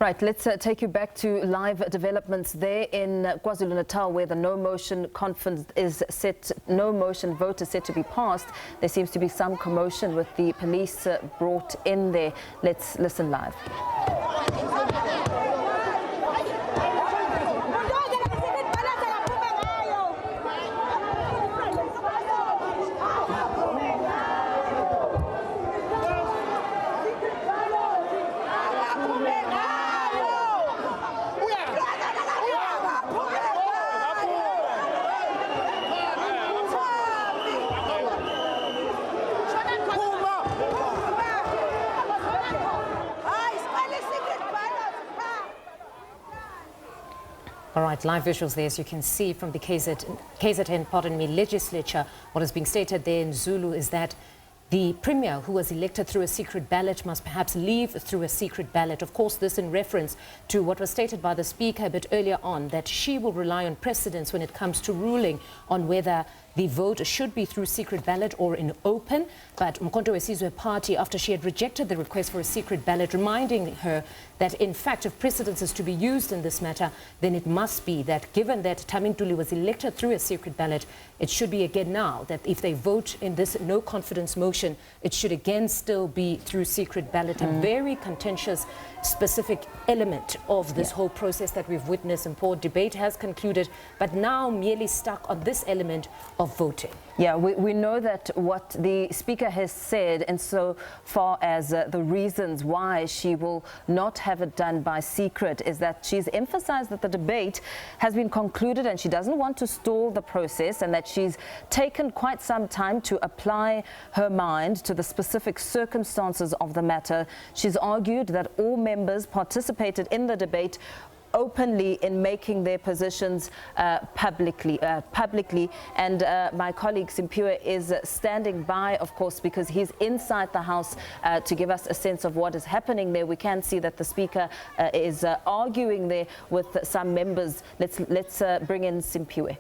Right, let's take you back to live developments there in KwaZulu-Natal, where the no motion vote is set to be passed. There seems to be some commotion with the police brought in there. Let's listen live. All right, live visuals there, as you can see from the KZN, Legislature. What is being stated there in Zulu is that the Premier, who was elected through a secret ballot, must perhaps leave through a secret ballot. Of course, this in reference to what was stated by the Speaker a bit earlier on, that she will rely on precedents when it comes to ruling on whether the vote should be through secret ballot or in open. But Umkhonto we Sizwe Party, after she had rejected the request for a secret ballot, reminding her that in fact if precedence is to be used in this matter, then it must be that given that Thami Ntuli was elected through a secret ballot, it should be again now that if they vote in this no confidence motion, it should again still be through secret ballot. A very contentious specific element of this whole process that we've witnessed. And poor debate has concluded, but now merely stuck on this element of voting. Yeah, we know that what the Speaker has said, and so far as the reasons why she will not have it done by secret, is that she's emphasized that the debate has been concluded and she doesn't want to stall the process, and that she's taken quite some time to apply her mind to the specific circumstances of the matter. She's argued that all members participated in the debate openly in making their positions publicly. And my colleague Simpiwe is standing by, of course, because he's inside the House to give us a sense of what is happening there. We can see that the Speaker is arguing there with some members. Let's bring in Simpiwe.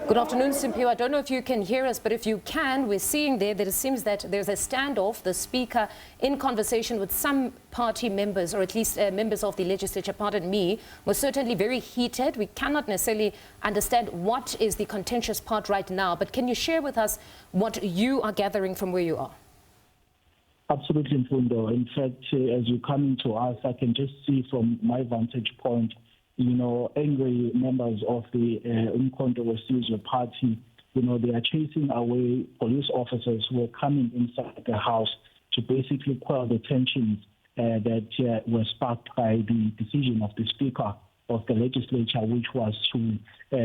Good afternoon, Simpiwe. I don't know if you can hear us, but if you can, we're seeing there that it seems that there's a standoff. The Speaker in conversation with some party members, or at least members of the legislature, pardon me, was certainly very heated. We cannot necessarily understand what is the contentious part right now, but can you share with us what you are gathering from where you are? Absolutely, Mfundo. In fact, as you're coming to us, I can just see from my vantage point, you know, angry members of the Umkhonto we Sizwe Party, you know, they are chasing away police officers who are coming inside the House to basically quell the tensions that were sparked by the decision of the Speaker of the Legislature, which was to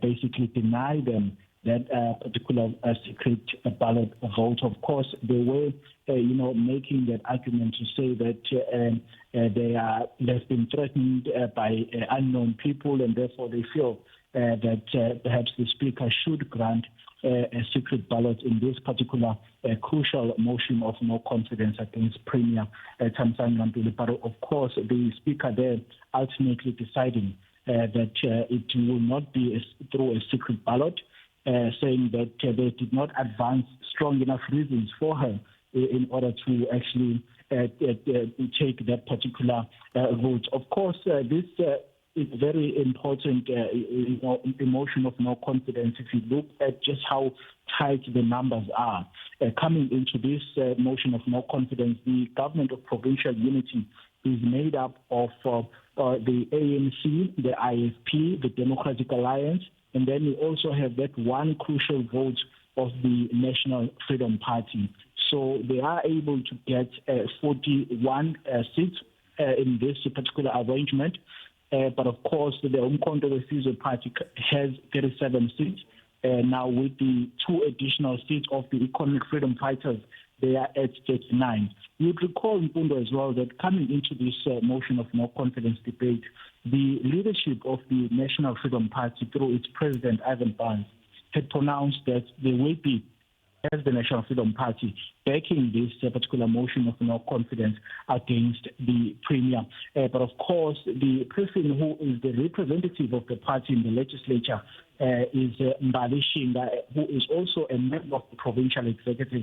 basically deny them that particular secret ballot vote. Of course, they were, you know, making that argument to say that they've been threatened by unknown people, and therefore they feel that perhaps the Speaker should grant a secret ballot in this particular crucial motion of no confidence against Premier Thami Ntuli. But of course, the Speaker there ultimately deciding that it will not be through a secret ballot, saying that they did not advance strong enough reasons for her in order to actually take that particular vote. Of course, this is very important, you know, emotion of no confidence. If you look at just how tight the numbers are coming into this motion of no confidence, the government of provincial unity is made up of the ANC, the IFP, the Democratic Alliance, and then we also have that one crucial vote of the National Freedom Party. So they are able to get 41 seats in this particular arrangement. But of course, the Umkhonto we Sizwe Party has 37 seats. Now with the 2 additional seats of the Economic Freedom Fighters, they are at 39. You'd recall, Mpundo, as well, that coming into this motion of no confidence debate, the leadership of the National Freedom Party, through its president, Ivan Barnes, had pronounced that there will be has the National Freedom Party backing this particular motion of no confidence against the Premier. But of course, the person who is the representative of the party in the legislature is Mbali Shinga, who is also a member of the Provincial Executive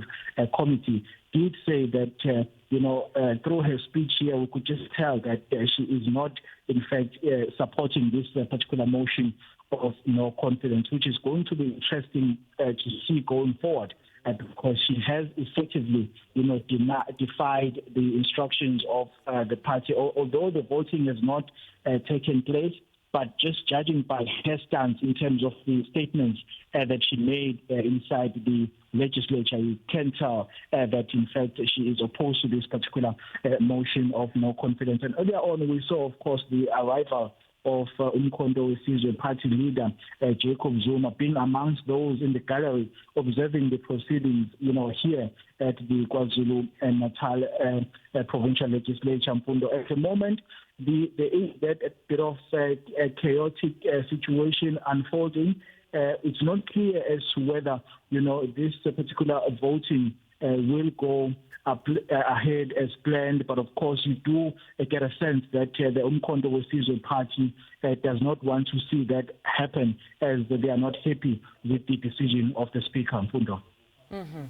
Committee, did say that, through her speech here, we could just tell that she is not, in fact, supporting this particular motion of no confidence, which is going to be interesting to see going forward. Because she has effectively, defied the instructions of the party, although the voting has not taken place. But just judging by her stance in terms of the statements that she made inside the legislature, you can tell that, in fact, she is opposed to this particular motion of no confidence. And earlier on, we saw, of course, the arrival of Umkhonto Wesizwe party leader Jacob Zuma being amongst those in the gallery observing the proceedings, here at the KwaZulu-Natal Provincial Legislature. At the moment, there is that a bit of a chaotic situation unfolding. It's not clear as to whether, this particular voting will go ahead as planned, but of course you do get a sense that the Umkhonto Wesizwe party does not want to see that happen, as they are not happy with the decision of the Speaker, Mfundo. Mm-hmm.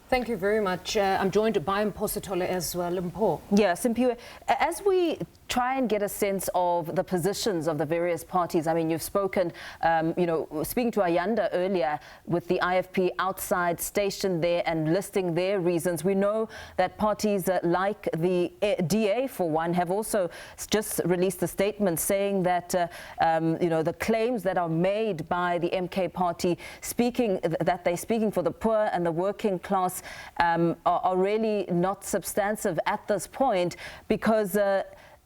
Thank you very much. I'm joined by Mpositole as well. Mpo. Yes, Simpiwe, as we try and get a sense of the positions of the various parties, I mean, you've spoken, speaking to Ayanda earlier with the IFP outside stationed there and listing their reasons. We know that parties like the DA, for one, have also just released a statement saying that, the claims that are made by the MK party that they're speaking for the poor and the working class are really not substantive at this point, because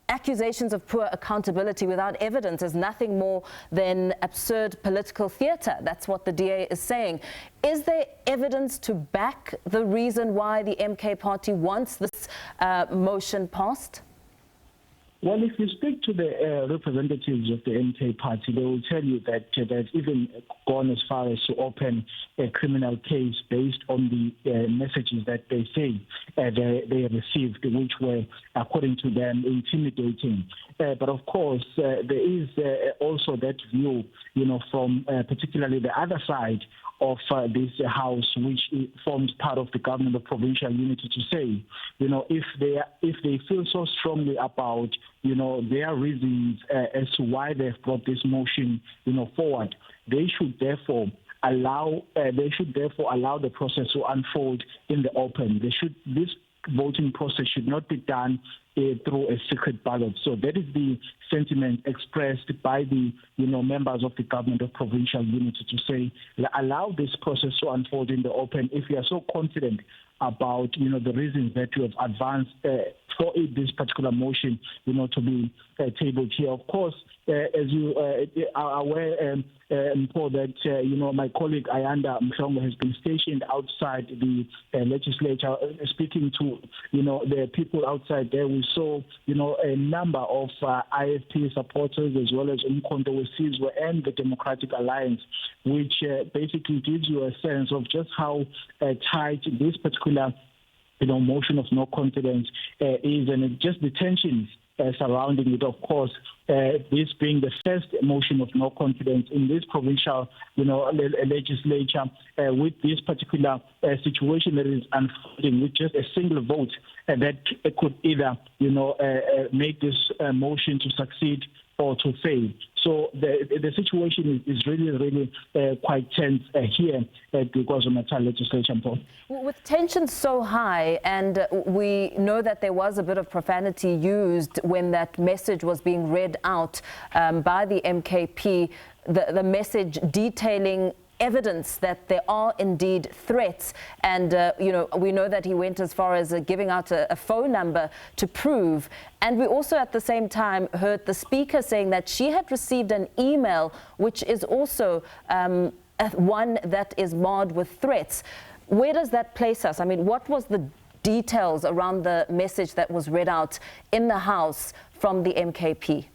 accusations of poor accountability without evidence is nothing more than absurd political theatre. That's what the DA is saying. Is there evidence to back the reason why the MK party wants this motion passed? Well, if you speak to the representatives of the MK party, they will tell you that they've even gone as far as to open a criminal case based on the messages that they say they received, which were, according to them, intimidating. But of course, there is also that view, from particularly the other side of this House, which forms part of the government of provincial unity, to say, if they feel so strongly about, their reasons as to why they've brought this motion, forward, they should therefore allow the process to unfold in the open. This voting process should not be done through a secret ballot. So that is the sentiment expressed by the members of the government of provincial unity, to say, allow this process to unfold in the open. If you are so confident about the reasons that you have advanced for this particular motion to be tabled here. Of course, as you are aware, Paul, that my colleague Ayanda Mhlongo has been stationed outside the legislature, speaking to the people outside there. We saw a number of IFP supporters, as well as Umkhonto Wesizwe and the Democratic Alliance, which basically gives you a sense of just how tight this particular motion of no confidence is, and just the tensions surrounding it. Of course, this being the first motion of no confidence in this provincial, legislature, with this particular situation that is unfolding with just a single vote that could either, make this motion to succeed or to fail. So the situation is really quite tense here at the KwaZulu-Natal Legislature. With tensions so high, and we know that there was a bit of profanity used when that message was being read out by the MKP, the message detailing evidence that there are indeed threats, and we know that he went as far as giving out a phone number to prove. And we also at the same time heard the Speaker saying that she had received an email which is also one that is marred with threats. Where does that place us? I mean, what was the details around the message that was read out in the House from the MKP?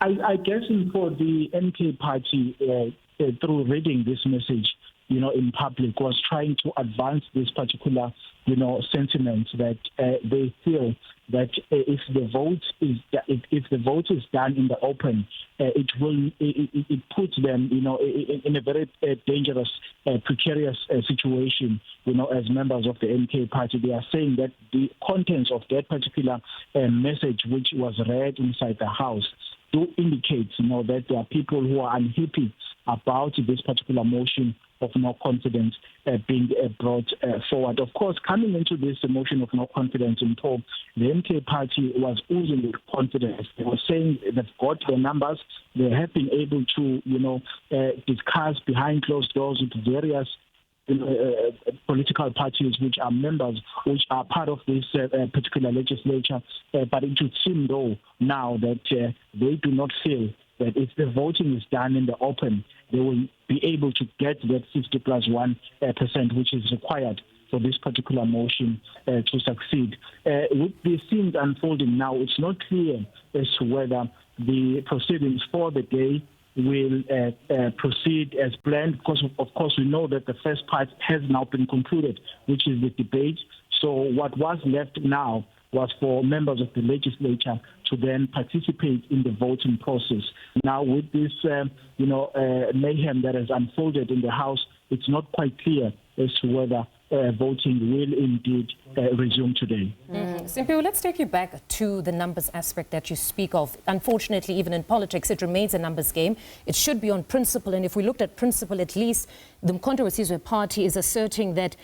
I guess for the MK party, through reading this message, in public, was trying to advance this particular, sentiment that they feel that if the vote is done in the open, it puts them, in a very dangerous, precarious situation, as members of the MK party. They are saying that the contents of that particular message, which was read inside the House, do indicate, that there are people who are unhappy about this particular motion of no confidence being brought forward. Of course, coming into this motion of no confidence in Paul, the MK party was oozing with confidence. They were saying they've got the numbers. They have been able to, discuss behind closed doors with various political parties which are members, which are part of this particular legislature. But it would seem, though, now that they do not feel that if the voting is done in the open, they will be able to get that 50+1%, which is required for this particular motion to succeed. With the scenes unfolding now, it's not clear as to whether the proceedings for the day will proceed as planned, because of course we know that the first part has now been concluded, which is the debate. So what was left now was for members of the legislature to then participate in the voting process. Now with this, mayhem that has unfolded in the House, it's not quite clear as to whether voting will indeed resume today. Simpiwe, let's take you back to the numbers aspect that you speak of. Unfortunately, even in politics, it remains a numbers game. It should be on principle, and if we looked at principle, at least the Umkhonto weSizwe party is asserting that,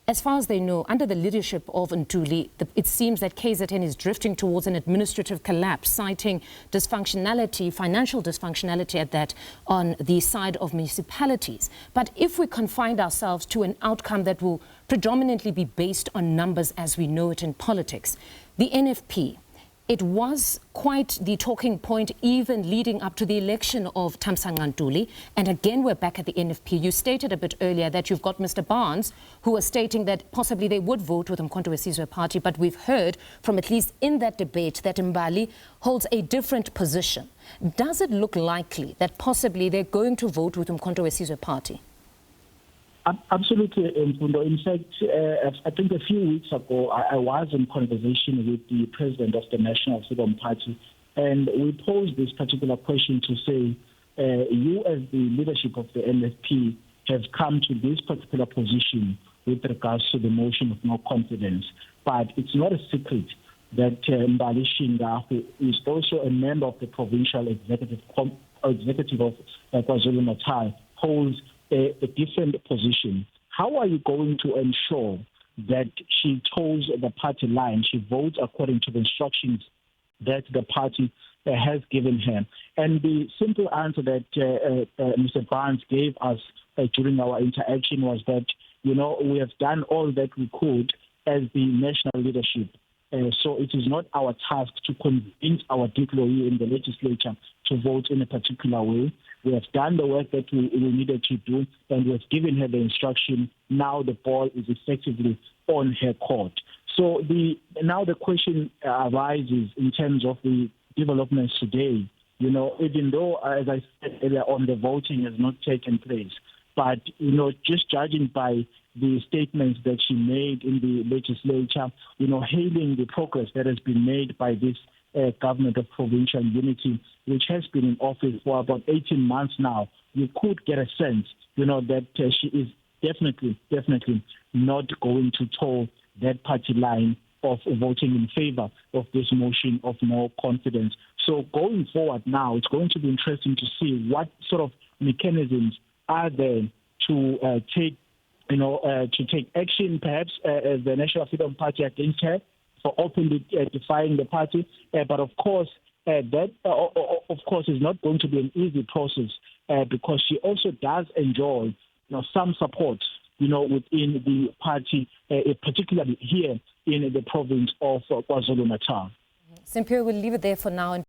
as far as they know, under the leadership of Ntuli, it seems that KZN is drifting towards an administrative collapse, citing dysfunctionality, financial dysfunctionality at that, on the side of municipalities. But if we confine ourselves to an outcome that will predominantly be based on numbers as we know it in politics, the NFP, it was quite the talking point even leading up to the election of Thami Ntuli. And again, we're back at the NFP. You stated a bit earlier that you've got Mr. Barnes, who was stating that possibly they would vote with Umkhonto weSizwe party, but we've heard from, at least in that debate, that Mbali holds a different position. Does it look likely that possibly they're going to vote with Umkhonto weSizwe party? Absolutely, Mfundo. In fact, I think a few weeks ago, I was in conversation with the president of the National Freedom Party, and we posed this particular question to say, you as the leadership of the NFP have come to this particular position with regards to the motion of no confidence, but it's not a secret that Mbali Shinga, who is also a member of the provincial executive of KwaZulu-Natal, holds a different position. How are you going to ensure that she toes the party line, she votes according to the instructions that the party has given her? And the simple answer that Mr. Barnes gave us during our interaction was that, we have done all that we could as the national leadership. So it is not our task to convince our deployee in the legislature to vote in a particular way. We have done the work that we needed to do, and we have given her the instruction. Now the ball is effectively on her court. So now the question arises in terms of the developments today. Even though, as I said earlier on, the voting has not taken place, but just judging by the statements that she made in the legislature, hailing the progress that has been made by this government of provincial unity, which has been in office for about 18 months now, you could get a sense, that she is definitely not going to toe that party line of voting in favor of this motion of no confidence. So going forward now, it's going to be interesting to see what sort of mechanisms are there to take action, perhaps as the National Freedom Party against her for openly defying the party. But of course, that is not going to be an easy process because she also does enjoy some support within the party, particularly here in the province of KwaZulu-Natal. Simpiwe, we'll leave it there for now.